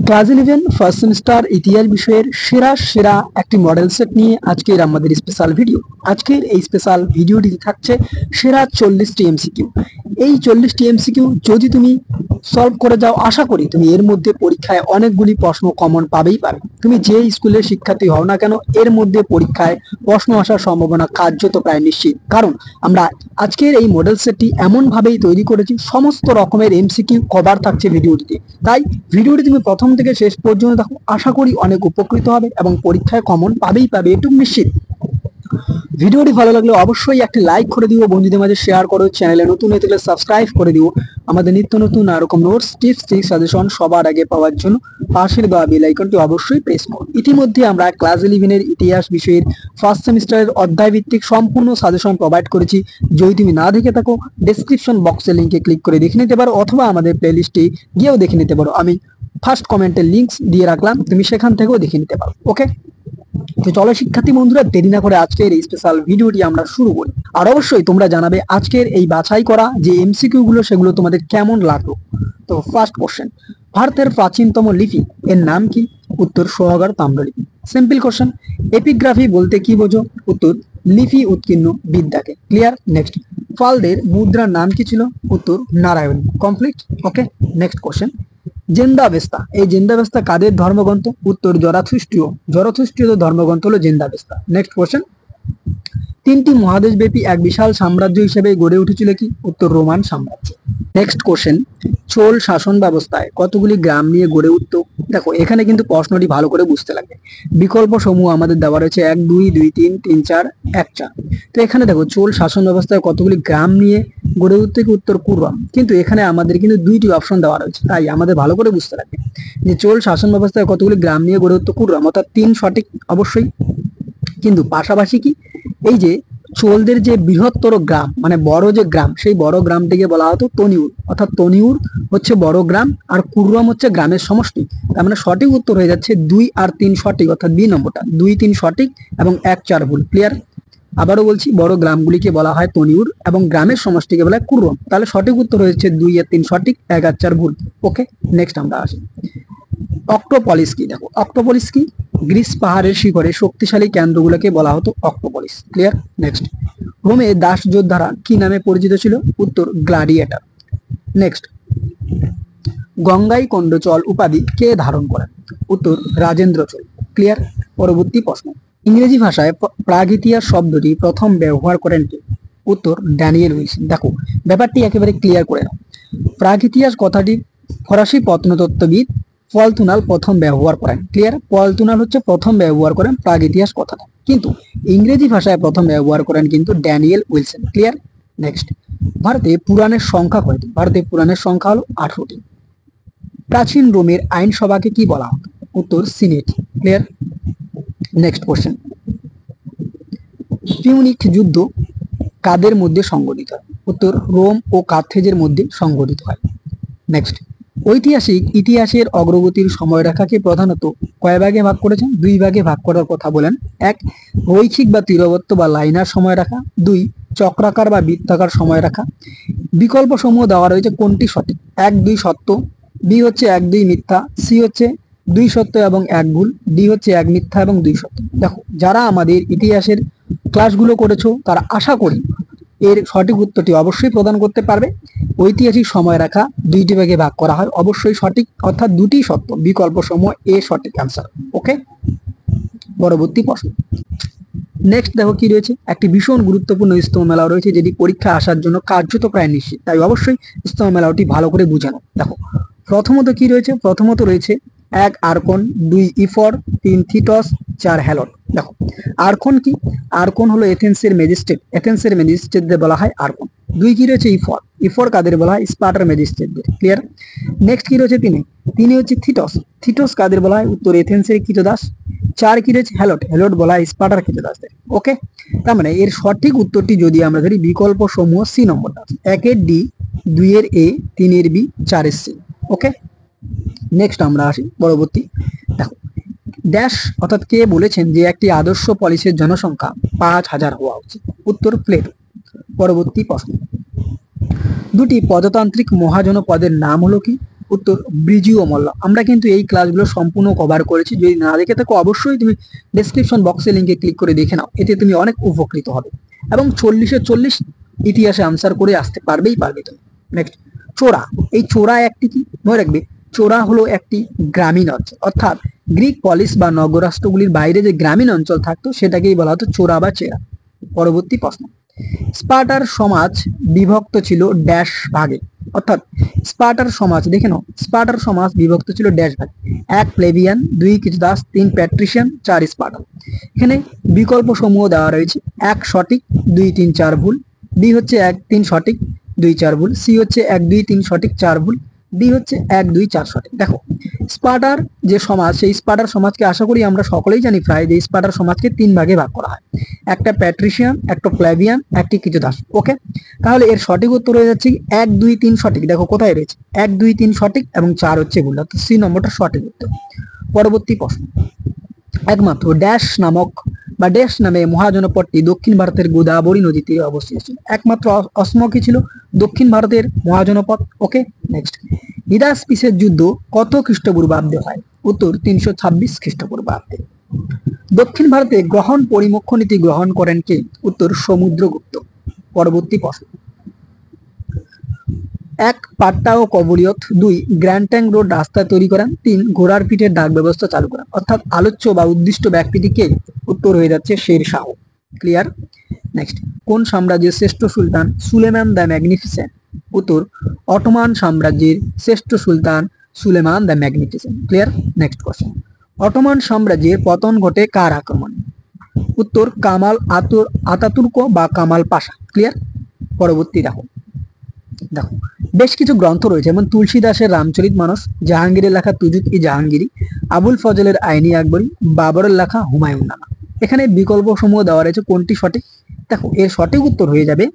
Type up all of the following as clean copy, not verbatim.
Class 11 first semester ইতিহাস বিষয়ের সেরা সেরা একটি মডেল সেট নিয়ে আজকের আমাদের স্পেশাল ভিডিও। আজকের এই স্পেশাল ভিডিওটি থাকছে সেরা 40টি এমসিকিউ। এই 40টি এমসিকিউ যদি তুমি সলভ করে যাও, আশা করি তুমি এর মধ্যে পরীক্ষায় অনেকগুলি প্রশ্ন কমন পাবেই পাবে। তুমি যে স্কুলের শিক্ষার্থী হও না কেন, এর মধ্যে পরীক্ষায় প্রশ্ন আসার সম্ভাবনা কার্যত প্রায় নিশ্চিত। কারণ আমরা আজকের এই মডেল সেটটি এমন ভাবেই তৈরি করেছি, সমস্ত রকমের এমসিকিউ কভার থাকছে ভিডিওটিতে। তাই ভিডিওটি তুমি প্রথম থেকে শেষ পর্যন্ত দেখো, আশা করি অনেক উপকৃত হবে এবং পরীক্ষায় কমন পাবেই পাবে, এটুকু নিশ্চিত। ভিডিওটি ভালো লাগলে অবশ্যই একটি লাইক করে দিও, বন্ধুদের মাঝে শেয়ার করো, চ্যানেলে নতুন হয়ে থাকলে সাবস্ক্রাইব করে দিও। আমাদের নিত্য নতুন এরকম নোটস, টিপস, ট্রিক্স, সাজেশন সবার আগে পাওয়ার জন্য পাশের দেওয়া বেল আইকনটি অবশ্যই প্রেস করো। ইতিমধ্যে আমরা ক্লাস 11 এর ইতিহাস বিষয়ের ফার্স্ট সেমিস্টারের অধ্যায় ভিত্তিক সম্পূর্ণ সাজেশন প্রোভাইড করেছি। যদি তুমি না দেখে থাকো, ডেসক্রিপশন বক্সের লিঙ্কে ক্লিক করে দেখে নিতে পারো, অথবা আমাদের প্লেলিস্টে গিয়েও দেখে নিতে পারো। আমি ফার্স্ট কমেন্টের লিঙ্ক দিয়ে রাখলাম, তুমি সেখান থেকেও দেখে নিতে পারো। ওকে, তো চলো শিক্ষার্থী বন্ধুরা, দেরি না করে আজকের এই স্পেশাল ভিডিওটি আমরা শুরু করি। আর অবশ্যই তোমরা জানাবে আজকের এই বাছাই করা যে এমসিকিউ গুলো সেগুলো তোমাদের কেমন লাগলো। তো ফার্স্ট কোশ্চেন, ভারতের প্রাচীনতম লিপি এর নাম কি? উত্তর সোহাগার তাম্রলিপি। Simple question. এপিগ্রাফি বলতে কি বোঝো? উত্তর লিপি উৎকীর্ণ বিদ্যাকে। ক্লিয়ার? নেক্সট, পালদের মুদ্রার নাম কি ছিল? উত্তর নারায়ণী। কমপ্লিট। ওকে, নেক্সট কোশ্চেন, জেন্দাবেস্তা, এই জেন্দাবেস্তা কাদের ধর্মগ্রন্থ? উত্তর জরাথুস্ট্রীয়। জরাথুস্ট্রীয় ধর্মগ্রন্থ হলো জেন্দাবেস্তা। নেক্সট কোশ্চেন, তিনটি মহাদেশব্যাপী এক বিশাল সাম্রাজ্য হিসেবে গড়ে উঠেছিল কি? উত্তর রোমান সাম্রাজ্য। নেক্সট কোশ্চেন, চোল শাসন ব্যবস্থায় কতগুলি গ্রাম নিয়ে গড়ে উঠত? দেখো এখানে কিন্তু প্রশ্নটি ভালো করে বুঝতে লাগবে। বিকল্প সমূহ আমাদের দেওয়া রয়েছে 1, 2, 2, 3, 3, 4, 1, 4। তো এখানে দেখো চোল শাসন ব্যবস্থায় কতগুলি গ্রাম নিয়ে গড়ে উঠতে কি? উত্তর কুররাম। কিন্তু এখানে আমাদের কিন্তু দুইটি অপশন দেওয়া রয়েছে, তাই আমাদের ভালো করে বুঝতে লাগবে যে চোল শাসন ব্যবস্থায় কতগুলি গ্রাম নিয়ে গড়ে উঠত কুররাম, অর্থাৎ 3 সঠিক অবশ্যই। কিন্তু পাশাপাশি কি, এই যে চোলদের যে বৃহত্তর গ্রাম মানে বড় যে গ্রাম, সেই বড় গ্রামটিকে বলা হতো তনিউর, অর্থাৎ তনিউর হচ্ছে বড় গ্রাম আর কুররাম হচ্ছে গ্রামের সমষ্টি। তার মানে সঠিক উত্তর হয়ে যাচ্ছে 2 আর 3 সঠিক, অর্থাৎ বি নম্বরটা 2, 3 সঠিক এবং 1, 4 ভুল। ক্লিয়ার? আবারও বলছি, বড় গ্রামগুলিকে বলা হয় তনিউর এবং গ্রামের সমষ্টিকে বলা হয় কুররাম। তাহলে সঠিক উত্তর হয়েছে 2 আর 3 সঠিক, 1 আর 4 ভুল। ওকে, নেক্সট আমরা আসি। অক্টোপলিস কি? দেখো অক্টোপলিস কি, গ্রিস পাহাড়ের শিখরে শক্তিশালী কেন্দ্রগুলোকে বলা হতো অক্টোপলিস। ক্লিয়ার? নেক্সট, রোমে দাস যোদ্ধারা কি নামে পরিচিত ছিল? উত্তর গ্লাডিয়েটর। নেক্সট, গঙ্গাই কোন্ড চল উপাধি কে ধারণ করেন? উত্তর রাজেন্দ্র চোল। ক্লিয়ার? পরবর্তী প্রশ্ন, ইংরেজি ভাষায় প্রাগইতিহাস শব্দটি প্রথম ব্যবহার করেন কে? উত্তর ড্যানিয়েল উইলসন। দেখো ব্যাপারটি একেবারে ক্লিয়ার করে নাও। প্রাগইতিহাস কথাটি ফরাসি প্রত্নতত্ত্ববিদ পল তুনাল প্রথম ব্যবহার করেন। ক্লিয়ার? পল তুনাল হচ্ছে প্রথম ব্যবহার করেন প্রাগইতিহাস কথাটা, কিন্তু ইংরেজি ভাষায় প্রথম ব্যবহার করেন কিন্তু ড্যানিয়েল উইলসন। ক্লিয়ার? নেক্সট, ভারতে পুরাণের সংখ্যা কয়টি? ভারতে পুরাণের সংখ্যা হলো 18টি। প্রাচীন রোমের আইনসভাকে কি বলা হতো? উত্তর senate. Clear? Next question, Punic যুদ্ধ কাদের মধ্যে সংঘটিত হয়? উত্তর রোম ও কার্থেজের মধ্যে সংঘটিত হয়। নেক্সট, ঐতিহাসিক ইতিহাসের অগ্রগতির সময়রেখাকে প্রধানত কয় ভাগে ভাগ করেছেন? 2 ভাগে ভাগ করার কথা বলেন। 1, রৈখিক বা তীরবর্ত বা লাইনার সময়রেখা। 2, চক্রাকার বা বৃত্তাকার সময়রেখা। বিকল্প সমূহ দেওয়া রয়েছে, কোনটি সঠিক? 1, 2 সত্য, বি হচ্ছে 1, 2 মিথ্যা, সি হচ্ছে 2 সত্য এবং 1 ভুল, ডি হচ্ছে 1 মিথ্যা এবং 2 সত্য। দেখো যারা আমাদের ইতিহাসের ক্লাসগুলো করেছো তারা আশা করি এর সঠিক উত্তরটি অবশ্যই প্রদান করতে পারবে। ঐতিহাসিক সময়রেখা 2টি ভাগে ভাগ করা হয়, অবশ্যই সঠিক, অর্থাৎ 2টি সত্য, বিকল্প সমূহ এ সঠিক অ্যান্সার। ওকে, পরবর্তী প্রশ্ন। নেক্সট দেখো কি রয়েছে, একটি ভীষণ গুরুত্বপূর্ণ ইজতেমা মেলা রয়েছে যেটি পরীক্ষা আসার জন্য কার্যত প্রায় নিশ্চিত, তাই অবশ্যই ইজতেমা মেলাটি ভালো করে বুঝানো। দেখো প্রথমত কি রয়েছে, প্রথমত রয়েছে 1 আর্কন, 2 ইফর, 3 থিটস, 4 হ্যালট। দেখো আর্কন কি, আর্কন হলো এথেন্সের ম্যাজিস্ট্রেট, এথেন্সের ম্যাজিস্ট্রেটদের বলা হয় আর্কন। 2 কি রয়েছে ইফর, ইফর কাদের বলা হয়? স্পার্টার ম্যাজিস্ট্রেটদের। ক্লিয়ার? নেক্সট কি রয়েছে 3, 3 হচ্ছে থিটস, থিটস কাদের বলা হয়? উত্তর এথেন্সের কৃতদাস। 4 কি রয়েছে হেলট, হেলট বলা হয় স্পার্টার কৃতদাসদের। ওকে, তার মানে এর সঠিক উত্তরটি যদি আমরা ধরি বিকল্প সমূহ সি নম্বরটা, 1 এর ডি, 2 এর এ, 3 এর বি, 4 এর সি। ওকে, নেক্সট আমরা আসি পরবর্তী। দেখো ড্যাশ অর্থাৎ কে বলেছেন যে একটি আদর্শ পলিসের জনসংখ্যা 5000 হওয়া উচিত? উত্তর প্লেটো। পরবর্তী প্রশ্ন, দুটি প্রজাতান্ত্রিক মহাজনপদের নাম হলো কি? উত্তর ব্রিজিও মল্ল। আমরা কিন্তু এই ক্লাসগুলো সম্পূর্ণ কভার করেছি, যদি না দেখে থাকো অবশ্যই তুমি ডেসক্রিপশন বক্সে লিঙ্কে ক্লিক করে দেখে নাও, এতে তুমি অনেক উপকৃত হবে এবং 40-40 ইতিহাসে আনসার করে আসতে পারবে তুমি। নেক্সট, চোরা। এই চোরা একটি কি মনে রাখবে, চোরা হলো একটি গ্রামীণ অঞ্চল, অর্থাৎ গ্রিক পলিস বা নগরাষ্ট্রগুলির বাইরে যে গ্রামীণ অঞ্চল থাকতো সেটাকেই বলা হতো চোরা বা চেরা। পরবর্তী প্রশ্ন, স্পার্টার সমাজ বিভক্ত ছিল ড্যাশ ভাগে, অর্থাৎ স্পার্টার সমাজ দেখে নাও, স্পার্টার সমাজ বিভক্ত ছিল ড্যাশ ভাগে। 1 প্লেবিয়ান, 2 কৃতদাস, 3 প্যাট্রিশিয়ান, 4 স্পার্টান। এখানে বিকল্প সমূহ দেওয়া রয়েছে, 1 সঠিক, 2, 3, 4 ভুল, বি হচ্ছে 1, 3 সঠিক, 2, 4 ভুল, সি হচ্ছে 1, 2, 3 সঠিক, 4 ভুল, ডি হচ্ছে 1, 2, 4 সঠিক। দেখো, স্পার্টার যে সমাজ, সেই স্পার্টার সমাজকে আশা করি আমরা সকলেই জানি প্রায়, যে স্পার্টার সমাজকে 3 ভাগে ভাগ করা হয়, একটা প্যাট্রিশিয়ান, একটা প্লেবিয়ান, একটি কৃতদাস। ওকে, তাহলে এর সঠিক উত্তর হয়ে যাচ্ছে 1, 2, 3 সঠিক। দেখো কোথায় রয়েছে 1, 2, 3 সঠিক এবং 4 হচ্ছে ভুল, অর্থাৎ সি নম্বরটা সঠিক উত্তর। পরবর্তী প্রশ্ন, একমাত্র ড্যাশ নামক বা ড্যাশ নামে মহাজনপদটি দক্ষিণ ভারতের গোদাবরী নদীতে অবস্থিত ছিল। একমাত্র অসমকি ছিল দক্ষিণ ভারতের মহাজনপদ। ওকে, নেক্সট, হিদাসপিসের যুদ্ধ কত খ্রিস্টপূর্বাব্দে হয়? উত্তর 326 খ্রিস্টপূর্বাব্দে। দক্ষিণ ভারতে গ্রহণ পরিমোক্ষ নীতি গ্রহণ করেন কে? উত্তর সমুদ্রগুপ্ত। পরবর্তী প্রশ্ন, 1 পাট্টা ও কবলিয়ত, 2 গ্র্যান্ড ট্যাঙ্ক রোড রাস্তা তৈরি করেন, 3 ঘোড়ার পিঠের ডাক ব্যবস্থা চালু করেন। অর্থাৎ আলোচ্য বা উদ্দিষ্ট ব্যক্তিটি কে? উত্তর হয়ে যাচ্ছে শের শাহ। ক্লিয়ার? নেক্সট, কোন সাম্রাজ্যের শ্রেষ্ঠ সুলতান সুলেমান দ্য ম্যাগনিফিসেন্ট? উত্তর অটোমান সাম্রাজ্যের শ্রেষ্ঠ সুলতান Suleiman the magnificent. Clear? Next question, Ottoman সাম্রাজ্যের পতন ঘটে কার আক্রমণে? উত্তর কামাল আতাতুর্ক বা কামাল পাশা। ক্লিয়ার? পরবর্তী দেখো, বেশ কিছু গ্রন্থ রয়েছে, যেমন তুলসীদাসের রামচরিত মানস, জাহাঙ্গীরের লেখা তুজুক-ই জাহাঙ্গীরি, আবুল ফজলের আইনি আকবরী, বাবরের লেখা হুমায়ুন নামা। এখানে বিকল্প সমূহ দেওয়া রয়েছে, কোনটি সঠিক? দেখো, এর সঠিক উত্তর হয়ে যাবে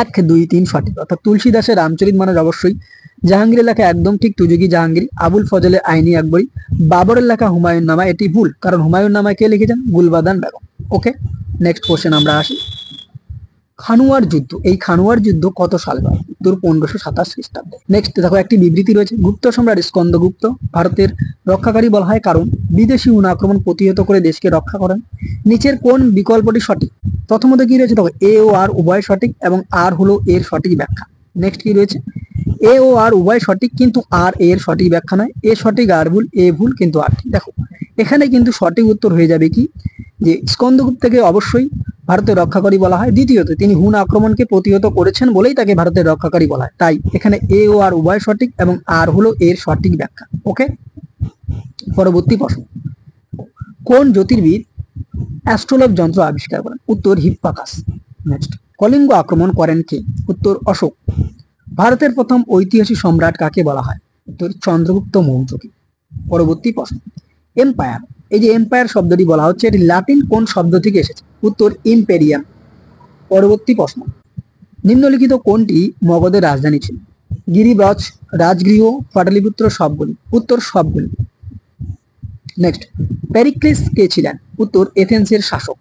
1, 2, 3 সঠিক, অর্থাৎ তুলসীদাসের রামচরিত মানস অবশ্যই, জাহাঙ্গীরের লেখা একদম ঠিক তুজুকি জাহাঙ্গীরি, আবুল ফজলের আইনি আকবরী, বাবরের লেখা হুমায়ুন নামা এটি ভুল, কারণ হুমায়ুন নামা কে লিখেছেন? গুলবাদান বেগম। ওকে, নেক্সট কোশ্চেন আমরা আসি, খানুয়ার যুদ্ধ, এই খানুয়ার যুদ্ধ কত সালে হয়? উত্তর 1527 খ্রিস্টাব্দে। নেক্সট দেখো, একটি বিবৃতি রয়েছে, গুপ্ত সম্রাট স্কন্দগুপ্ত ভারতের রক্ষাকারী বলা হয় কারণ বিদেশি আক্রমণ প্রতিহত করে দেশকে রক্ষা করেন। নিচের কোন বিকল্পটি সঠিক? প্রথমত কি রয়েছে, দেখো এ ও আর উভয় সঠিক এবং আর হলো এর সঠিক ব্যাখ্যা। নেক্সট কি রয়েছে, এ ও আর উভয় সঠিক কিন্তু আর এর সঠিক ব্যাখ্যা নয়, এ সঠিক আর ভুল, এ ভুল কিন্তু আর ঠিক। দেখো, এখানে কিন্তু সঠিক উত্তর হয়ে যাবে কি, যে স্কন্দগুপ্তকে অবশ্যই ভারতের রক্ষাকারী বলা হয়। দ্বিতীয়ত, তিনি হুন আক্রমণকে প্রতিহত করেছেন বলেই তাকে ভারতের রক্ষাকারী বলা হয়। তাই এখানে এ ও আর উভয় সঠিক এবং আর হলো এর সঠিক ব্যাখ্যা। ওকে, পরবর্তী প্রশ্ন, কোন জ্যোতির্বিদ অ্যাস্ট্রোলব যন্ত্র আবিষ্কার করেন? উত্তর হিপ্পাকাস। নেক্সট, কলিঙ্গ আক্রমণ করেন কে? উত্তর অশোক। ভারতের প্রথম ঐতিহাসিক সম্রাট কাকে বলা হয়? উত্তর চন্দ্রগুপ্ত মৌর্যকে। পরবর্তী প্রশ্ন, এম্পায়ার, এই যে এম্পায়ার শব্দটি বলা হচ্ছে, এটি লাতিন কোন শব্দ থেকে এসেছে? উত্তর ইম্পেরিয়াম। পরবর্তী প্রশ্ন, নিম্নলিখিত কোনটি মগধের রাজধানী ছিল? গিরিব্রজ, রাজগৃহ, পাটলিপুত্র, সবগুলি। উত্তর সবগুলি। নেক্সট, পেরিক্লিস কে ছিলেন? উত্তর এথেন্সের শাসক।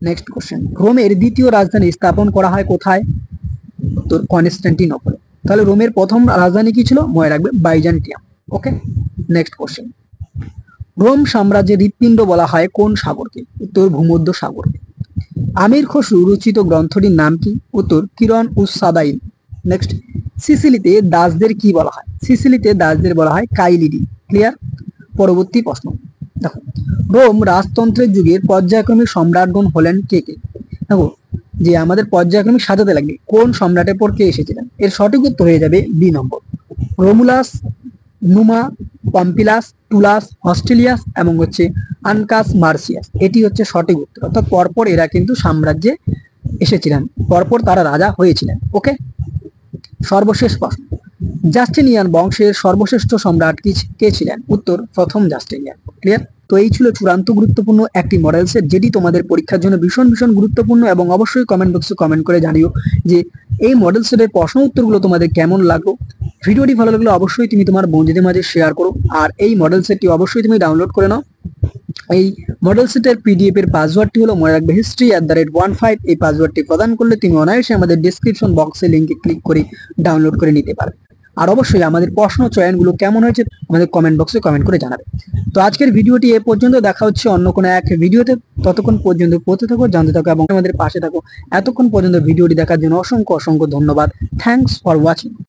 নেক্সট কোশ্চেন, রোমের দ্বিতীয় রাজধানী স্থাপন করা হয় কোথায়? উত্তর কনস্টান্টিনোপল। তাহলে রোমের প্রথম রাজধানী কি ছিল? মনে রাখবে বাইজেন্টিয়াম। ওকে, নেক্সট কোশ্চেন, রোম সাম্রাজ্যের হৃৎপিণ্ড বলা হয় কোন সাগরকে? উত্তর ভূমধ্য সাগরকে। আমির খসরু রচিত গ্রন্থটির নাম কি? উত্তর কিরণ উস সাদাইন। নেক্সট, সিসিলিতে দাসদের কি বলা হয়? সিসিলিতে দাসদের বলা হয় কাইলিডি। ক্লিয়ার? পরবর্তী প্রশ্ন, দেখো, রোম রাজতন্ত্রের যুগের পর্যায়ক্রমিক সম্রাটগণ হলেন কে কে? দেখো, যে আমাদের পর্যায়ক্রমিক সাজাতে লাগবে কোন সম্রাটের পর কে এসেছিলেন, এর সঠিক উত্তর হয়ে যাবে বি নম্বর, রোমুলাস, নুমা, পম্পিলাস, টুলাস, হস্টেলিয়াস এবং হচ্ছে আনকাস মার্সিয়াস। এটি হচ্ছে সঠিক উত্তর, অর্থাৎ পরপর এরা কিন্তু সাম্রাজ্যে এসেছিলেন, পরপর তারা রাজা হয়েছিলেন। ওকে, সর্বশেষ প্রশ্ন, জাস্টিনিয়ান বংশের সর্বশ্রেষ্ঠ সম্রাট কে ছিলেন? উত্তর প্রথম জাস্টিনিয়ান। ক্লিয়ার? তো এই ছিল চূড়ান্ত গুরুত্বপূর্ণ একটি মডেল সেট, যেটি তোমাদের পরীক্ষার জন্য ভীষণ ভীষণ গুরুত্বপূর্ণ। এবং অবশ্যই কমেন্ট বক্সে কমেন্ট করে জানিও যে এই মডেল সেটের প্রশ্ন উত্তরগুলো তোমাদের কেমন লাগলো। ভিডিওটি ভালো লাগলে অবশ্যই তুমি তোমার বন্ধুদের মাঝে শেয়ার করো, আর এই মডেল সেটটি অবশ্যই তুমি ডাউনলোড করে নাও। এই মডেল সেটের পিডিএফ এর পাসওয়ার্ডটি হলো, মনে রাখবে, history@15। এই পাসওয়ার্ডটি প্রদান করলে তুমি অনায়াসে আমাদের ডেসক্রিপশন বক্সে লিংকে ক্লিক করে ডাউনলোড করে নিতে পারবে। আর অবশ্যই আমাদের প্রশ্ন চয়নগুলো কেমন হয়েছে আমাদের কমেন্ট বক্সে কমেন্ট করে জানাবে। তো আজকের ভিডিওটি এ পর্যন্ত, দেখা হচ্ছে অন্য কোনো এক ভিডিওতে। ততক্ষণ পর্যন্ত পড়তে থাকো, জানতে থাকো এবং আমাদের পাশে থাকো। এতক্ষণ পর্যন্ত ভিডিওটি দেখার জন্য অসংখ্য অসংখ্য ধন্যবাদ। Thanks for watching.